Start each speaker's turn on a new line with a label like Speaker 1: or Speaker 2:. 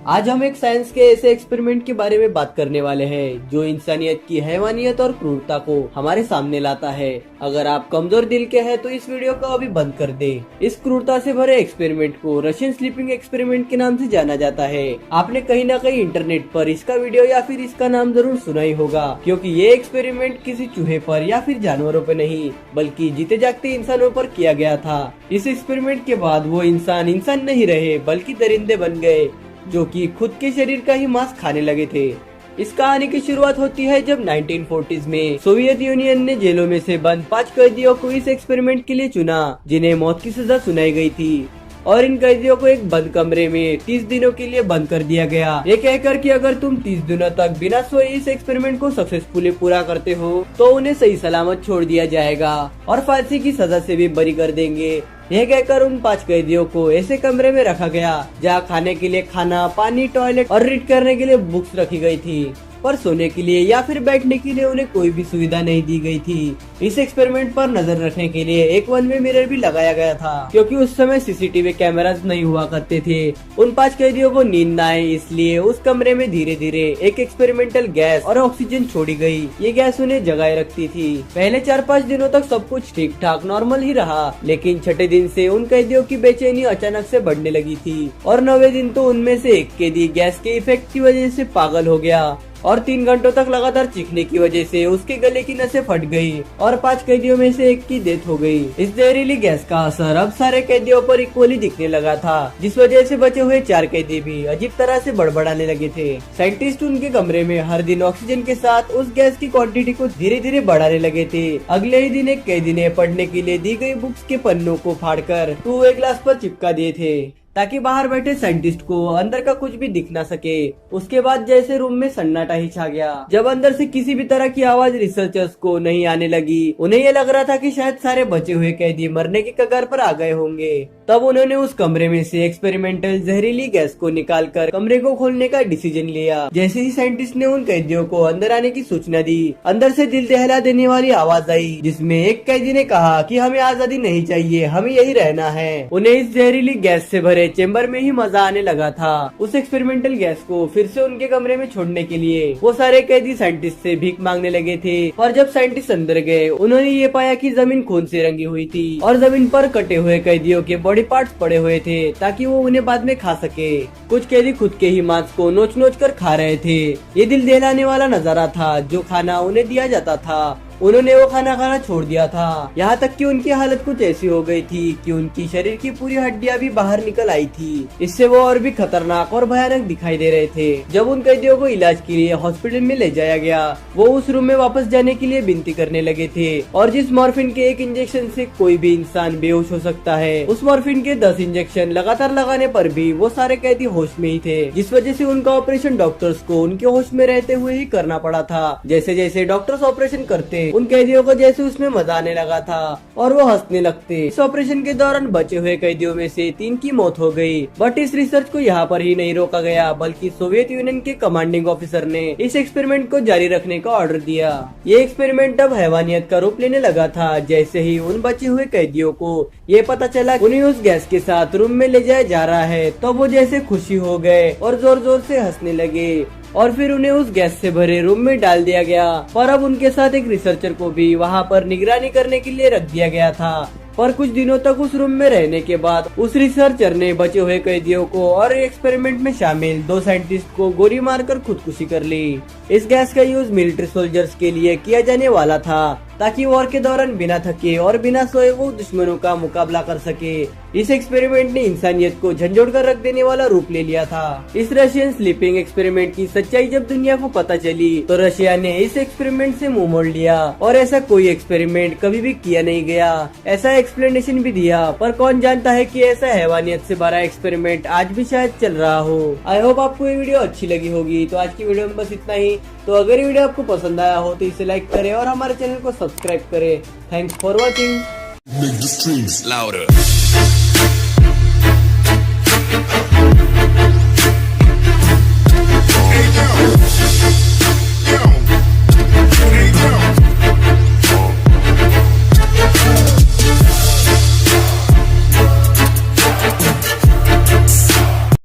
Speaker 1: आज हम एक साइंस के ऐसे एक्सपेरिमेंट के बारे में बात करने वाले हैं जो इंसानियत की हैवानियत और क्रूरता को हमारे सामने लाता है। अगर आप कमजोर दिल के हैं तो इस वीडियो को अभी बंद कर दे। इस क्रूरता से भरे एक्सपेरिमेंट को रशियन स्लीपिंग एक्सपेरिमेंट के नाम से जाना जाता है। आपने कहीं ना कहीं इंटरनेट पर इसका वीडियो या फिर इसका नाम जरूर सुना ही होगा, क्योंकि ये एक्सपेरिमेंट किसी चूहे पर या फिर जानवरों पर नहीं बल्कि जीते जागते इंसानों पर किया गया था। इस एक्सपेरिमेंट के बाद वो इंसान नहीं रहे बल्कि दरिंदे बन गए जो कि खुद के शरीर का ही मांस खाने लगे थे। इस कहानी की शुरुआत होती है जब 1940s में सोवियत यूनियन ने जेलों में से बंद 5 कैदियों को इस एक्सपेरिमेंट के लिए चुना जिन्हें मौत की सजा सुनाई गई थी, और इन कैदियों को एक बंद कमरे में 30 दिनों के लिए बंद कर दिया गया, ये कहकर कि अगर तुम 30 दिनों तक बिना सोए इस एक्सपेरिमेंट को सक्सेसफुली पूरा करते हो तो उन्हें सही सलामत छोड़ दिया जाएगा और फांसी की सजा से भी बरी कर देंगे। यह कहकर उन 5 कैदियों को ऐसे कमरे में रखा गया जहाँ खाने के लिए खाना, पानी, टॉयलेट और रीड करने के लिए बुक्स रखी गई थी, पर सोने के लिए या फिर बैठने के लिए उन्हें कोई भी सुविधा नहीं दी गई थी। इस एक्सपेरिमेंट पर नजर रखने के लिए एक वन वे मिरर भी लगाया गया था, क्योंकि उस समय सीसीटीवी कैमरास नहीं हुआ करते थे। उन 5 कैदियों को नींद न आए इसलिए उस कमरे में धीरे धीरे एक एक्सपेरिमेंटल गैस और ऑक्सीजन छोड़ी गई। ये गैस उन्हें जगाए रखती थी। पहले 4-5 दिनों तक सब कुछ ठीक ठाक नॉर्मल ही रहा, लेकिन छठे दिन से उन कैदियों की बेचैनी अचानक से बढ़ने लगी थी और 9वें दिन तो उनमें से एक कैदी गैस के इफेक्ट की वजह से पागल हो गया और 3 घंटों तक लगातार चीखने की वजह से उसके गले की नसें फट गई और 5 कैदियों में से एक की डेथ हो गई। इस जहरीली गैस का असर अब सारे कैदियों पर इक्वली दिखने लगा था, जिस वजह से बचे हुए 4 कैदी भी अजीब तरह से बड़बड़ाने लगे थे। साइंटिस्ट उनके कमरे में हर दिन ऑक्सीजन के साथ उस गैस की क्वांटिटी को धीरे धीरे बढ़ाने लगे थे। अगले ही दिन एक कैदी ने पढ़ने के लिए दी गई बुक्स के पन्नों को फाड़कर 2 वे ग्लास पर चिपका दिए थे ताकि बाहर बैठे साइंटिस्ट को अंदर का कुछ भी दिख ना सके। उसके बाद जैसे रूम में सन्नाटा ही छा गया। जब अंदर से किसी भी तरह की आवाज रिसर्चर्स को नहीं आने लगी, उन्हें ये लग रहा था कि शायद सारे बचे हुए कैदी मरने की कगार पर आ गए होंगे। तब उन्होंने उस कमरे में से एक्सपेरिमेंटल जहरीली गैस को निकालकर कमरे को खोलने का डिसीजन लिया। जैसे ही साइंटिस्ट ने उन कैदियों को अंदर आने की सूचना दी, अंदर से दिल दहला देने वाली आवाज आई, जिसमें एक कैदी ने कहा कि हमें आजादी नहीं चाहिए, हमें यही रहना है। उन्हें इस जहरीली गैस से भरे चेम्बर में ही मजा आने लगा था। उस एक्सपेरिमेंटल गैस को फिर से उनके कमरे में छोड़ने के लिए वो सारे कैदी साइंटिस्ट से भीख मांगने लगे थे। और जब साइंटिस्ट अंदर गए, उन्होंने ये पाया कि जमीन खून से रंगी हुई थी और जमीन पर कटे हुए कैदियों के बॉडी पार्ट्स पड़े हुए थे ताकि वो उन्हें बाद में खा सके। कुछ कैदी खुद के ही मांस को नोच नोच कर खा रहे थे। ये दिल दहलाने वाला नजारा था। जो खाना उन्हें दिया जाता था उन्होंने वो खाना खाना छोड़ दिया था। यहाँ तक कि उनकी हालत कुछ ऐसी हो गई थी कि उनकी शरीर की पूरी हड्डियां भी बाहर निकल आई थी। इससे वो और भी खतरनाक और भयानक दिखाई दे रहे थे। जब उन कैदियों को इलाज के लिए हॉस्पिटल में ले जाया गया, वो उस रूम में वापस जाने के लिए विनती करने लगे थे। और जिस मॉर्फिन के एक इंजेक्शन से कोई भी इंसान बेहोश हो सकता है, उस मॉर्फिन के 10 इंजेक्शन लगातार लगाने पर भी वो सारे कैदी होश में ही थे, जिस वजह से उनका ऑपरेशन डॉक्टर्स को उनके होश में रहते हुए ही करना पड़ा था। जैसे जैसे डॉक्टर्स ऑपरेशन करते, उन कैदियों को जैसे उसमें मजा आने लगा था और वो हंसने लगते। इस ऑपरेशन के दौरान बचे हुए कैदियों में से 3 की मौत हो गई। बट इस रिसर्च को यहाँ पर ही नहीं रोका गया, बल्कि सोवियत यूनियन के कमांडिंग ऑफिसर ने इस एक्सपेरिमेंट को जारी रखने का ऑर्डर दिया। ये एक्सपेरिमेंट अब हैवानियत का रूप लेने लगा था। जैसे ही उन बचे हुए कैदियों को ये पता चला उन्हें उस गैस के साथ रूम में ले जाया जा रहा है, तो वो जैसे खुशी हो गए और जोर जोर से हंसने लगे। और फिर उन्हें उस गैस से भरे रूम में डाल दिया गया। पर अब उनके साथ एक रिसर्चर को भी वहाँ पर निगरानी करने के लिए रख दिया गया था। पर कुछ दिनों तक उस रूम में रहने के बाद उस रिसर्चर ने बचे हुए कैदियों को और एक्सपेरिमेंट में शामिल 2 साइंटिस्ट को गोली मारकर खुदकुशी कर ली। इस गैस का यूज मिलिट्री सोल्जर्स के लिए किया जाने वाला था ताकि वॉर के दौरान बिना थके और बिना सोए वो दुश्मनों का मुकाबला कर सके। इस एक्सपेरिमेंट ने इंसानियत को झंझोड़ कर रख देने वाला रूप ले लिया था। इस रशियन स्लीपिंग एक्सपेरिमेंट की सच्चाई जब दुनिया को पता चली तो रशिया ने इस एक्सपेरिमेंट से मुंह मोड़ लिया और ऐसा कोई एक्सपेरिमेंट कभी भी किया नहीं गया। ऐसा एक्सप्लेनेशन भी दिया, पर कौन जानता है कि ऐसा हैवानियत से भरा एक्सपेरिमेंट आज भी शायद चल रहा हो। आई होप आपको ये वीडियो अच्छी लगी होगी। तो आज की वीडियो में बस इतना ही। तो अगर ये वीडियो आपको पसंद आया हो तो इसे लाइक करें और हमारे चैनल को सब्सक्राइब करें। Thanks for watching.
Speaker 2: Make the streams louder.